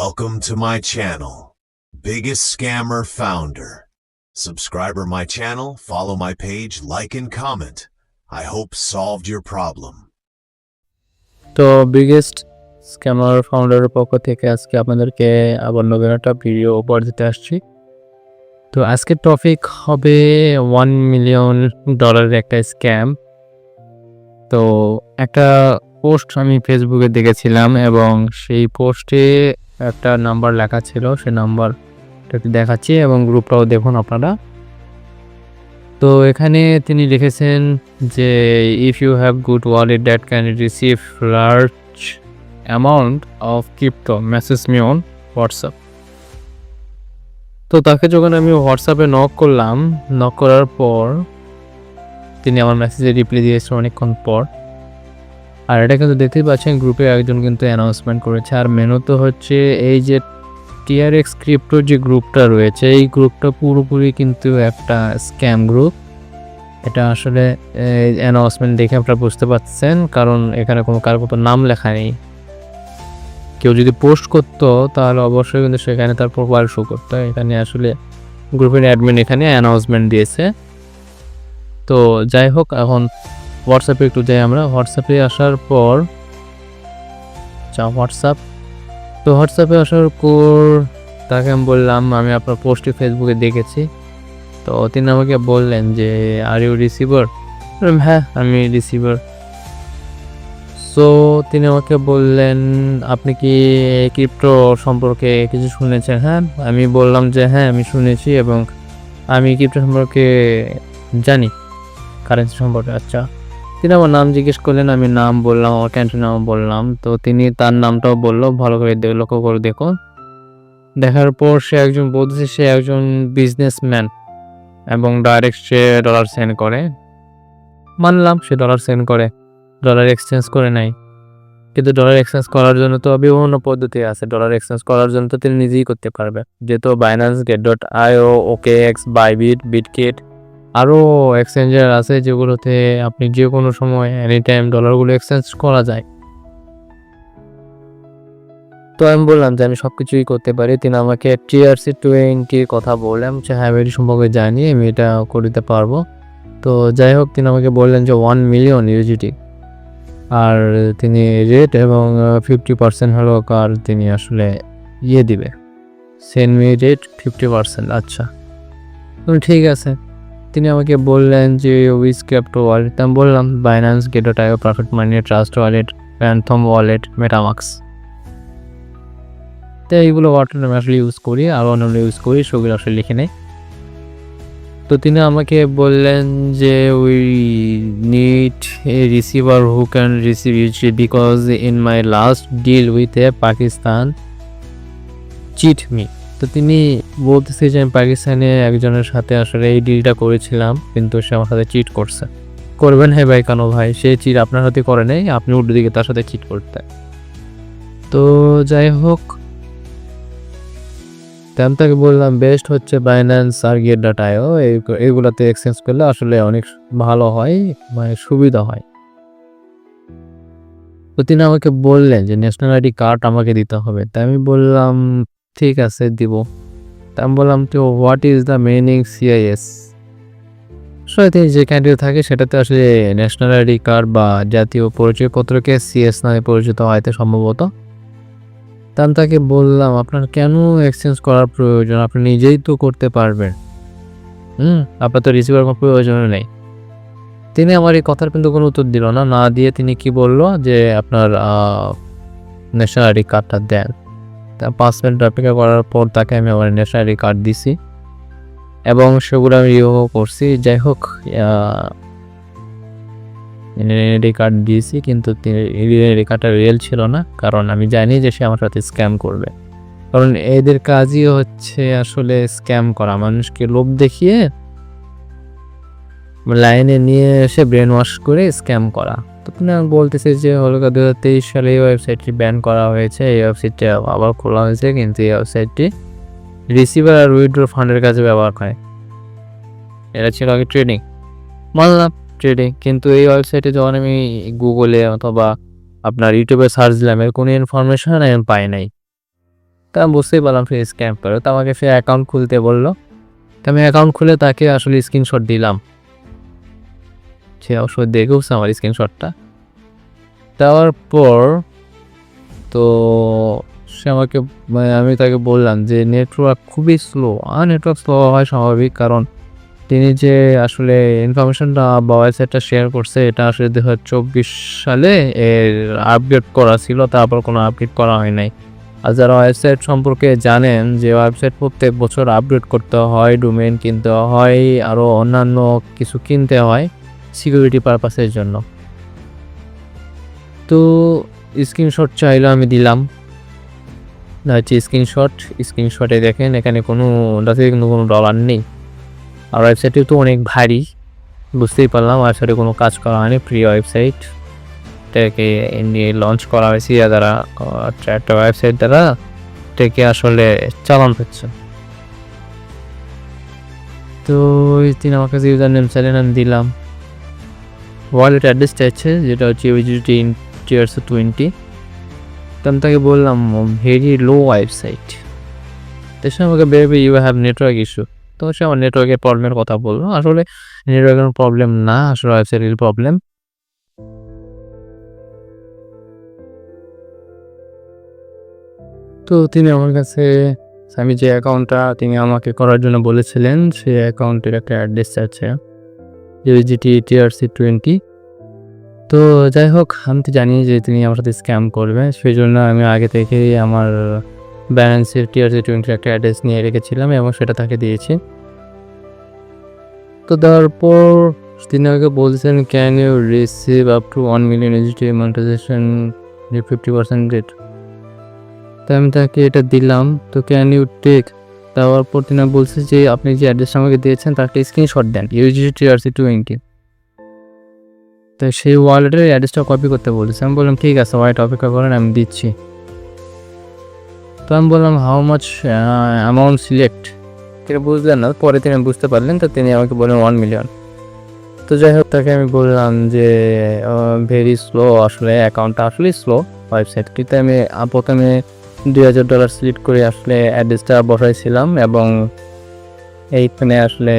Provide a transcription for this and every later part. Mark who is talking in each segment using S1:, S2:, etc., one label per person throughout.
S1: Welcome to my channel, Biggest Scammer Founder. Subscriber my channel, follow my page, like and comment. I hope solved your problem.
S2: তো biggest scammer ফাউন্ডারের পক্ষ থেকে আজকে আপনাদেরকে আবার নতুন একটা ভিডিও উপহার দিতে আসছি। তো আজকের টপিক হবে $1 মিলিয়ন একটা স্ক্যাম। তো একটা পোস্ট আমি ফেসবুকে দেখেছিলাম এবং সেই পোস্টে একটা নাম্বার লেখা ছিল, সেই নাম্বারটাকে দেখাচ্ছি এবং গ্রুপটাও দেখুন আপনারা। তো এখানে তিনি লিখেছেন যে if you have good wallet that can receive large amount of crypto message me on WhatsApp. তো তাকে যখন আমি হোয়াটসঅ্যাপে নক করার পর তিনি আমার মেসেজে রিপ্লাই দিয়েছেন অনেকক্ষণ পর। আর এটা কিন্তু দেখতেই পাচ্ছেন গ্রুপে একজন কিন্তু অ্যানাউন্সমেন্ট করেছে। আর মেনু তো হচ্ছে এই যে TRX ক্রিপ্টোর যে গ্রুপটা রয়েছে, এই গ্রুপটা পুরোপুরি কিন্তু একটা স্ক্যাম গ্রুপ। এটা আসলে অ্যানাউন্সমেন্ট দেখে আপনারা বুঝতে পারছেন, কারণ এখানে কারো নাম লেখা নেই। কেউ যদি পোস্ট করতো তাহলে অবশ্যই কিন্তু সেখানে তার প্রোফাইল শো করতো। এখানে আসলে গ্রুপের অ্যাডমিন এখানে অ্যানাউন্সমেন্ট দিয়েছে। তো যাই হোক, এখন হোয়াটসঅ্যাপে একটু যাই আমরা। হোয়াটসঅ্যাপে আসার পর হোয়াটসঅ্যাপে আসার পর তাকে আমি বললাম আমি আপনার পোস্টটি ফেসবুকে দেখেছি। তো তিনি আমাকে বললেন যে আর ইউ রিসিভার? হ্যাঁ, আমি রিসিভার। সো তিনি আমাকে বললেন আপনি কি ক্রিপ্টো সম্পর্কে কিছু শুনেছেন? হ্যাঁ, আমি বললাম যে হ্যাঁ আমি শুনেছি এবং আমি ক্রিপ্টো সম্পর্কে জানি, কারেন্সি সম্পর্কে। আচ্ছা, তিনি আমার নাম জিজ্ঞেস করলেন, আমি নাম বললাম, আমার কান্ট্রি নাম বললাম। তো তিনি তার নামটাও বললো, ভালো করে লক্ষ্য করে দেখুন। দেখার পর সে একজন বিজনেসম্যান এবং ডাইরেক্ট সে ডলার সেন্ড করে। মানলাম সে ডলার সেন্ড করে, ডলার এক্সচেঞ্জ করে নাই। কিন্তু ডলার এক্সচেঞ্জ করার জন্য তো বিভিন্ন পদ্ধতি আছে। ডলার এক্সচেঞ্জ করার জন্য তো তিনি নিজেই করতে পারবে, যেহেতু binance.io, OKX, Bybit, Bitkit আরও এক্সচেঞ্জার আছে যেগুলোতে আপনি যে কোনো সময় এনি টাইম ডলারগুলো এক্সচেঞ্জ করা যায়। তো আমি বললাম যে আমি সব কিছুই করতে পারি। তিনি আমাকে TRC20 কথা বললাম যে হ্যাঁ এটি সম্পর্কে জানি, আমি এটা করতে পারবো। তো যাই হোক, তিনি আমাকে বললেন যে $1 মিলিয়ন USDT, আর তিনি রেট এবং 50% হলো কার তিনি আসলে দিবে, সেন্ড মি রেট 50%। আচ্ছা, ঠিক আছে। তিনি আমাকে বললেন যে উইচ ক্রিপ্টো ওয়ালেট? আমি বললাম binance.io, perfect money, trust wallet, Phantom wallet, MetaMask. তো এইগুলো ওয়ালেট আমি আসলে ইউজ করি, আর অন্যান্য ইউজ করি, সেগুলো আসলে লিখে নেই। তো তিনি আমাকে বললেন যে we need a receiver who can receive usually because in my last deal with a Pakistan cheat me. তো তিনি বলতেছে যে আমি পাকিস্তানে একজনের সাথে আসলে এই ডিলটা করেছিলাম, কিন্তু সে আমার সাথে চিট করছে। করবেন হ্যাঁ ভাই, কেন ভাই? সে চিট আপনার সাথে করে নেই, আপনি উল্টো দিকে তার সাথে চিট করতে। তো যাই হোক, আমি তাকে বললাম বেস্ট হচ্ছে বাইন্যান্স আর গেট.io, এইগুলাতে এক্সচেঞ্জ করলে আসলে অনেক ভালো হয়, মানে সুবিধা হয়। তো তিনি আমাকে বললেন যে ন্যাশনাল আইডি কার্ড আমাকে দিতে হবে। তাই আমি বললাম ঠিক আছে দিব। তা আমি বললাম তো what is the meaning CIS? আসলে তিনি যে কান্ট্রি থাকে সেটাতে আসলে ন্যাশনাল আইডি কার্ড বা জাতীয় পরিচয়পত্রকে CS নামে পরিচিত হয়তো সম্ভবত। তা আমি তাকে বললাম আপনার কেন এক্সচেঞ্জ করার প্রয়োজন? আপনি নিজেই তো করতে পারবেন। আপনার তো রিসিভার কোনো প্রয়োজন নেই। তিনি আমার এই কথার কিন্তু কোনো উত্তর দিল না। না দিয়ে তিনি কি বললো যে আপনার ন্যাশনাল আইডি কার্ডটা দেন। তা 5 মিনিট অপেক্ষা করার পর তাকে আমি আমার ন্যাশনাল আইডি কার্ড দিছি এবং সেগুলো আমি করছি। যাই হোক, আইডি কার্ড দিয়েছি, কিন্তু আইডি কার্ডটা রিয়েল ছিল না, কারণ আমি জানি যে সে আমার সাথে স্ক্যাম করবে। কারণ এদের কাজই হচ্ছে আসলে স্ক্যাম করা, মানুষকে লোভ দেখিয়ে লাইনে নিয়ে এসে ব্রেন ওয়াশ করে স্ক্যাম করা। তো তুমি বলতেছে যে হলো 2023 সালে এই ওয়েবসাইটটি ব্যান করা হয়েছে, এই ওয়েবসাইটটা আবার খোলা হয়েছে, কিন্তু এই ওয়েবসাইটটি রিসিভার আর উইথড্র ফান্ডের কাছে ব্যবহার হয়। এটা ছিল আগে ট্রেডিং, মানলাম ট্রেডিং, কিন্তু এই ওয়েবসাইটে যখন আমি গুগলে অথবা আপনার ইউটিউবে সার্চ দিলাম এর কোনো ইনফরমেশন আমি পাই নাই। তা আমি বুঝতেই পারলাম সে স্ক্যাম করে। তো আমাকে সে অ্যাকাউন্ট খুলতে বললো। তো আমি অ্যাকাউন্ট খুলে তাকে আসলে স্ক্রিনশট দিলাম। সে অবশ্য দেখেওছে আমার স্ক্রিনশটটা। দেওয়ার পর তো সে আমাকে আমি তাকে বললাম যে নেটওয়ার্ক খুবই স্লো। নেটওয়ার্ক স্লো হয় স্বাভাবিক, কারণ তিনি যে আসলে ইনফরমেশনটা বা ওয়েবসাইটটা শেয়ার করছে এটা আসলে 2024 সালে এর আপডেট করা ছিল, তারপর কোনো আপডেট করা হয় নাই। আর যারা ওয়েবসাইট সম্পর্কে জানেন যে ওয়েবসাইট প্রত্যেক বছর আপডেট করতে হয়, ডোমেইন কিনতে হয়, আরও অন্যান্য কিছু কিনতে হয় সিকিউরিটি পারপাসের জন্য। তো স্ক্রিনশট চাইলে আমি দিলাম, হচ্ছে স্ক্রিনশটে দেখেন এখানে কোনো ডলার নেই। আর ওয়েবসাইটটি তো অনেক ভারী, বুঝতেই পারলাম ওয়েবসাইটে কোনো কাজ করা হয়নি, ফ্রি ওয়েবসাইট এটাকে নিয়ে লঞ্চ করা হয়েছে দ্বারা একটা ওয়েবসাইট দ্বারা এটাকে আসলে চালানো হচ্ছে। তো তিনি আমার কাছে ইউজার নেম চাইলেন, আমি দিলাম। ওয়ালেট অ্যাড্রেস চাইছে যেটা হচ্ছে USDT Tiers 20। তো আমি তাকে বললাম ভেরি লো ওয়েবসাইট। তো সে আমাকে baby you have network issue. তো সে আমার নেটওয়ার্কের প্রবলেমের কথা বললো। আসলে নেটওয়ার্কের প্রবলেম না, আসলে ওয়েবসাইটের প্রবলেম। তো তিনি আমার কাছে আমি যে অ্যাকাউন্টটা তিনি আমাকে করার জন্য বলেছিলেন সেই অ্যাকাউন্টের একটা অ্যাড্রেস আছে USDT Tiers 20। তো যাই হোক, আমি তো জানি যে তিনি আমার সাথে স্ক্যাম করবে, সেই জন্য আমি আগে থেকেই আমার ব্যালেন্সের Tiers 20 একটা অ্যাড্রেস নিয়ে রেখেছিলাম এবং সেটা তাকে দিয়েছি। তো দেওয়ার পর তিনি আমাকে বলছেন can you receive up to 1 million USDT monetization 50% rate. তো আমি তাকে এটা দিলাম। তো ক্যান ইউ টেক, দেওয়ার পর তিনি বলছে যে আপনি যে অ্যাড্রেসটা আমাকে দিয়েছেন তার একটা স্ক্রিনশট দেন USDT Tiers 20। তো সেই ওয়ালেটের অ্যাড্রেসটা কপি করতে বলেছে। আমি বললাম ঠিক আছে, ওয়াইট অপেক্ষা করেন, আমি দিচ্ছি। তো আমি বললাম হাউ মাচ অ্যামাউন্ট সিলেক্ট। তিনি বুঝলেন না, পরে তিনি বুঝতে পারলেন। তো তিনি আমাকে বললেন 1 মিলিয়ন। তো যাই হোক, তাকে আমি বললাম যে ভেরি স্লো, আসলে অ্যাকাউন্টটা আসলে স্লো ওয়েবসাইটটিতে। আমি প্রথমে $2000 সিলেক্ট করে আসলে অ্যাড্রেসটা বসাইছিলাম এবং এইখানে আসলে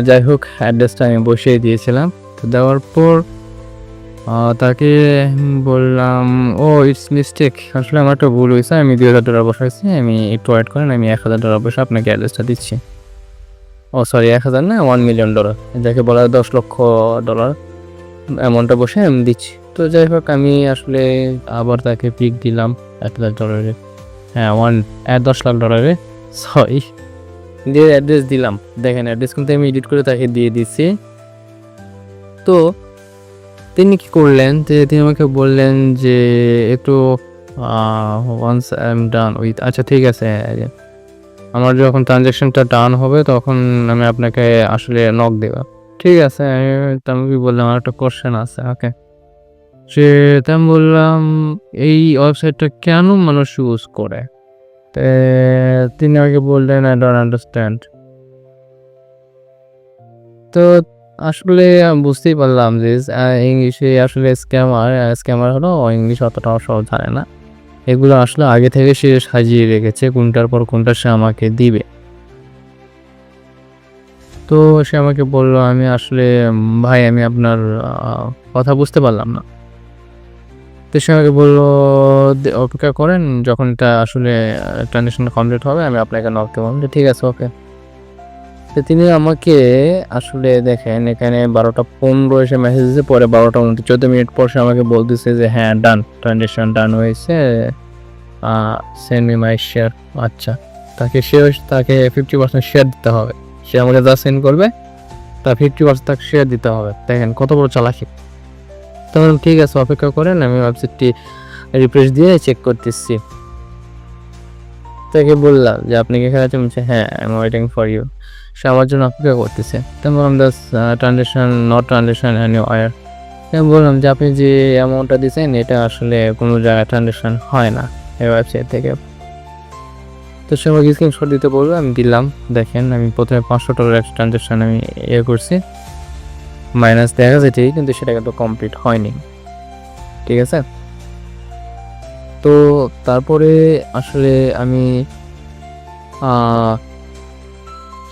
S2: যাই হোক অ্যাড্রেসটা আমি বসিয়ে দিয়েছিলাম। তো দেওয়ার পর তাকে বললাম ইটস মিস্টেক, আসলে আমার একটা ভুল হয়েছে, আমি $2000 বসাইছি, আমি একটু ওয়েট করেন, আমি $1000 বসে আপনাকে অ্যাড্রেসটা দিচ্ছি। সরি 1000 না, $1 মিলিয়ন, যাকে বলা হয় $10 লক্ষ অ্যামাউন্টটা বসে আমি দিচ্ছি। তো যাই হোক, আমি আসলে আবার তাকে পিক দিলাম $1000, হ্যাঁ $10 লাখ, সরি দিয়ে অ্যাড্রেস দিলাম। দেখেন অ্যাড্রেস কিন্তু আমি এডিট করে তাকে দিয়ে দিচ্ছি। তো তিনি কী করলেন, তিনি আমাকে বললেন যে একটু once I am done with, আচ্ছা ঠিক আছে, আমার যখন ট্রানজ্যাকশনটা ডান হবে তখন আমি আপনাকে আসলে নক দেব। ঠিক আছে, আমি বললাম আমার একটা কোশ্চেন আছে। ওকে, আমি বললাম এই ওয়েবসাইটটা কেন মানুষ ইউজ করে? তিনি আমাকে বললেন আই ডোন্ট আন্ডারস্ট্যান্ড। তো আসলে আমি বুঝতেই পারলাম যে ইংলিশে আসলে স্ক্যামার হলো ইংলিশ অতটা সহজ জানে না। এগুলো আসলে আগে থেকে সে সাজিয়ে রেখেছে কোনটার পর কোনটা সে আমাকে দিবে। তো সে আমাকে বলল আমি আসলে ভাই আমি আপনার কথা বুঝতে পারলাম না। তো সে আমাকে বললো অপেক্ষা করেন, যখন এটা আসলে ট্রানজ্যাকশন কমপ্লিট হবে আমি আপনাকে নক দেবো। ঠিক আছে, ওকে। তো তিনি আমাকে আসলে দেখেন এখানে 12:15 এসে মেসেজ দিয়েছে, পরে 12:14 পর সে আমাকে বলতেছে যে হ্যাঁ ডান, ট্রানজ্যাকশন ডান হয়েছে, সেন্ড মি মাই শেয়ার। আচ্ছা, তাকে 50% শেয়ার দিতে হবে। সে আমাকে যা সেন্ড করবে তার 50% তাকে শেয়ার দিতে হবে। দেখেন কত বড় চালাকি। তখন ঠিক আছে, অপেক্ষা করেন, আমি ওয়েবসাইটটি রিফ্রেশ দিয়ে চেক করতেছি। তাকে বললাম যে আপনি কি এখানে আছেন? বলছে হ্যাঁ, I am waiting for you. সে আমার জন্য অপেক্ষা করতেছে। তারপর বললাম ট্রানজ্যাকশন নট ট্রানজ্যাকশন এনিওয়্যার। আমি বললাম যে আপনি যে অ্যামাউন্টটা দিয়েছেন এটা আসলে কোনো জায়গায় ট্রানজ্যাকশন হয় না এই ওয়েবসাইট থেকে। তো সে আমাকে স্ক্রিনশট দিতে বললো, আমি দিলাম। দেখেন আমি প্রথমে $500 একটা ট্রানজ্যাকশন আমি করছি, মাইনাস দেখা যায় ঠিক, কিন্তু সেটা কিন্তু কমপ্লিট হয়নি। ঠিক আছে, তো তারপরে আসলে আমি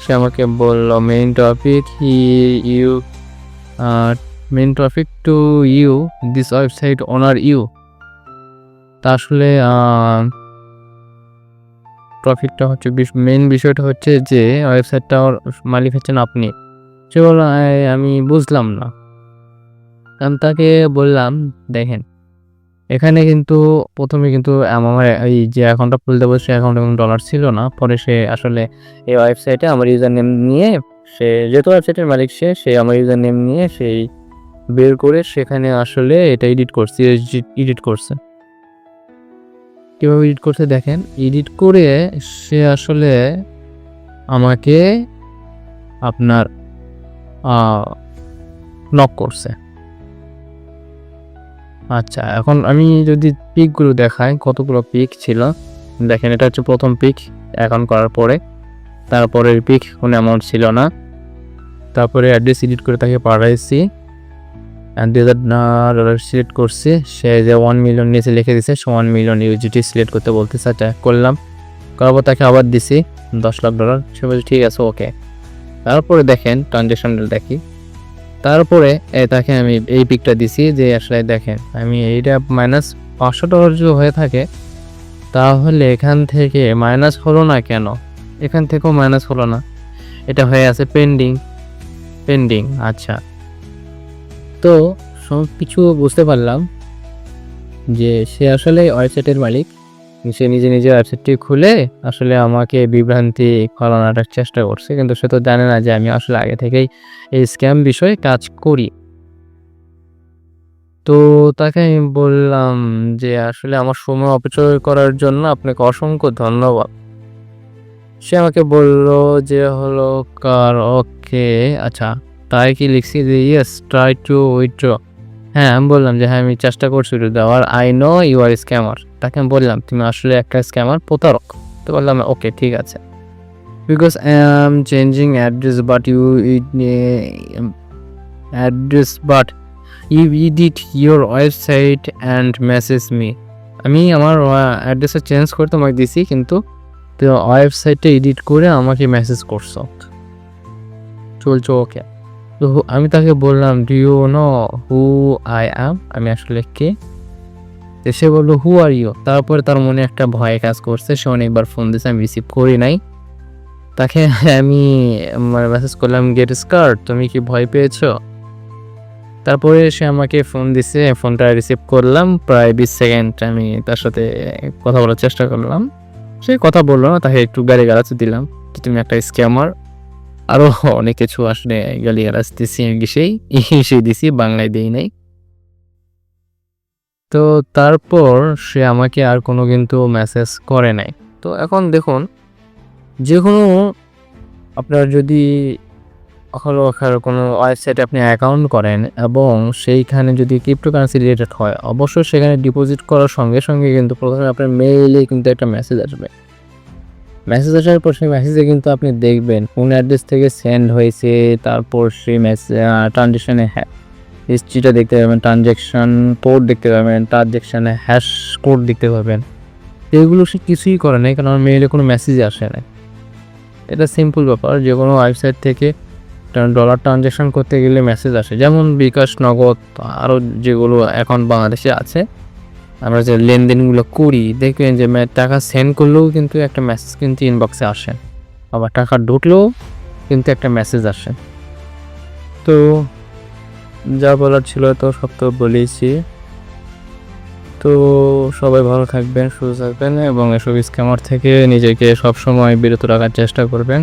S2: সে আমাকে বলল main topic main topic to you this website owner you. তা আসলে টপিকটা হচ্ছে মেইন বিষয়টা হচ্ছে যে ওয়েবসাইটটার মালিক হচ্ছেন আপনি। সে বলল আমি বুঝলাম না। আমি তাকে বললাম দেখেন, এখানে কিন্তু প্রথমে কিন্তু আমার এই যে অ্যাকাউন্টটা খুলতে বলছে অ্যাকাউন্টে কোনো ডলার ছিল না। পরে সে আসলে এই ওয়েবসাইটে আমার ইউজার নেম নিয়ে সে যেহেতু ওয়েবসাইটের মালিক সে আমার ইউজার নেম নিয়ে সেই বের করে সেখানে আসলে এটা এডিট করছে। কীভাবে এডিট করছে দেখেন, এডিট করে সে আসলে আমাকে আপনার নক করছে। আচ্ছা, এখন আমি যদি পিকগুলো দেখাই, কতগুলো পিক ছিল দেখেন। এটা হচ্ছে প্রথম পিক অ্যাকাউন্ট করার পরে, তারপরের পিক কোনো অ্যামাউন্ট ছিল না। তারপরে অ্যাড্রেস এডিট করে তাকে পাঠাইছি, $2000 সিলেক্ট করছি। সে যে 1 মিলিয়ন নিচে লিখে দিছে, 1 মিলিয়ন ইউজিটি সিলেক্ট করতে বলতেছে। আচ্ছা করলাম, করার পর তাকে আবার দিছি $10 লাখ। সে বলছে ঠিক আছে ওকে। তারপরে দেখেন ট্রানজ্যাকশনটা দেখি, তারপরে তাকে আমি এই পিকটা দিছি যে আসলে দেখেন আমি এইটা -$500 যদি হয়ে থাকে তাহলে এখান থেকে মাইনাস হলো না কেন, এখান থেকেও মাইনাস হলো না, এটা হয়ে আছে পেন্ডিং। আচ্ছা, তো সব কিছু বুঝতে পারলাম যে সে আসলে ওয়েবসাইটের মালিক। সে নিজে ওয়েবসাইটটি খুলে আসলে আমাকে বিভ্রান্তি ফলানোর চেষ্টা করছে, কিন্তু সে তো জানে না যে আমি আসলে আগে থেকেই এই স্ক্যাম বিষয়ে কাজ করি। তো তাকে আমি বললাম যে আসলে আমার সময় অপচয় করার জন্য আপনাকে অসংখ্য ধন্যবাদ। সে আমাকে বলল যে হলো ওকে। আচ্ছা, তাই কি লিখছি যে ইয়েস ট্রাই টু উইথড্র। হ্যাঁ, আমি বললাম যে হ্যাঁ আমি চেষ্টা করছি উইথড্র দেওয়ার। I know you are scammer. তাকে আমি বললাম তুমি আসলে একটা স্ক্যামার, প্রতারক। তো বললাম ওকে ঠিক আছে, because I am changing address but you edit your website and message me. আমি আমার অ্যাড্রেসটা চেঞ্জ করে তোমাকে দিছি, কিন্তু ওয়েবসাইটে এডিট করে আমাকে মেসেজ করছো, চলছো ওকে। তো আমি তাকে বললাম do you know who I am, আমি আসলে কে। সে বললো হু আর ইউ। তারপরে তার মনে একটা ভয় কাজ করছে, সে অনেকবার ফোন দিয়েছে, আমি রিসিভ করি নাই। তাকে আমি মেসেজ করলাম গেট স্কার্ট, তুমি কি ভয় পেয়েছো? তারপরে সে আমাকে ফোন দিছে, ফোনটা রিসিভ করলাম। প্রায় 20 সেকেন্ড আমি তার সাথে কথা বলার চেষ্টা করলাম। সে কথা বললো না, তাকে একটু গালিগালাজ দিলাম যে তুমি একটা স্ক্যামার, আরও অনেক কিছু আসলে গালিগালাজ দিছি ইংলিশেই দিছি, বাংলায় দিই নাই। তো তারপর সে আমাকে আর কোনো কিন্তু মেসেজ করে নাই। তো এখন দেখুন, যে কোনো আপনার যদি কোনো ওয়েবসাইটে আপনি অ্যাকাউন্ট করেন এবং সেইখানে যদি ক্রিপ্টোকারেন্সি রিলেটেড হয়, অবশ্যই সেখানে ডিপোজিট করার সঙ্গে সঙ্গে কিন্তু প্রথমে আপনার মেইলে কিন্তু একটা মেসেজ আসবে। মেসেজ আসার পর সেই মেসেজে কিন্তু আপনি দেখবেন কোন অ্যাড্রেস থেকে সেন্ড হয়েছে, তারপর সেই ট্রানজ্যাকশানে হিস্ট্রিটা দেখতে পাবেন, ট্রানজ্যাকশান কোড দেখতে পাবেন, ট্রানজ্যাকশানে হ্যাশ কোড দেখতে পাবেন। এগুলো সে কিছুই করে নাই, কারণ আমার মেইলে কোনো মেসেজই আসে না। এটা সিম্পল ব্যাপার, যে কোনো ওয়েবসাইট থেকে ডলার ট্রানজ্যাকশান করতে গেলে মেসেজ আসে, যেমন বিকাশ, নগদ, আরও যেগুলো অ্যাকাউন্ট বাংলাদেশে আছে, আমরা যে লেনদেনগুলো করি দেখবেন যে টাকা সেন্ড করলেও কিন্তু একটা মেসেজ কিন্তু ইনবক্সে আসে, আবার টাকা ঢুকলেও কিন্তু একটা মেসেজ আসে। তো যা বলার ছিল তো সব তো বলেছি। তো সবাই ভালো থাকবেন, সুস্থ থাকবেন এবং এসব স্ক্যামার থেকে নিজেকে সবসময় বিরত রাখার চেষ্টা করবেন।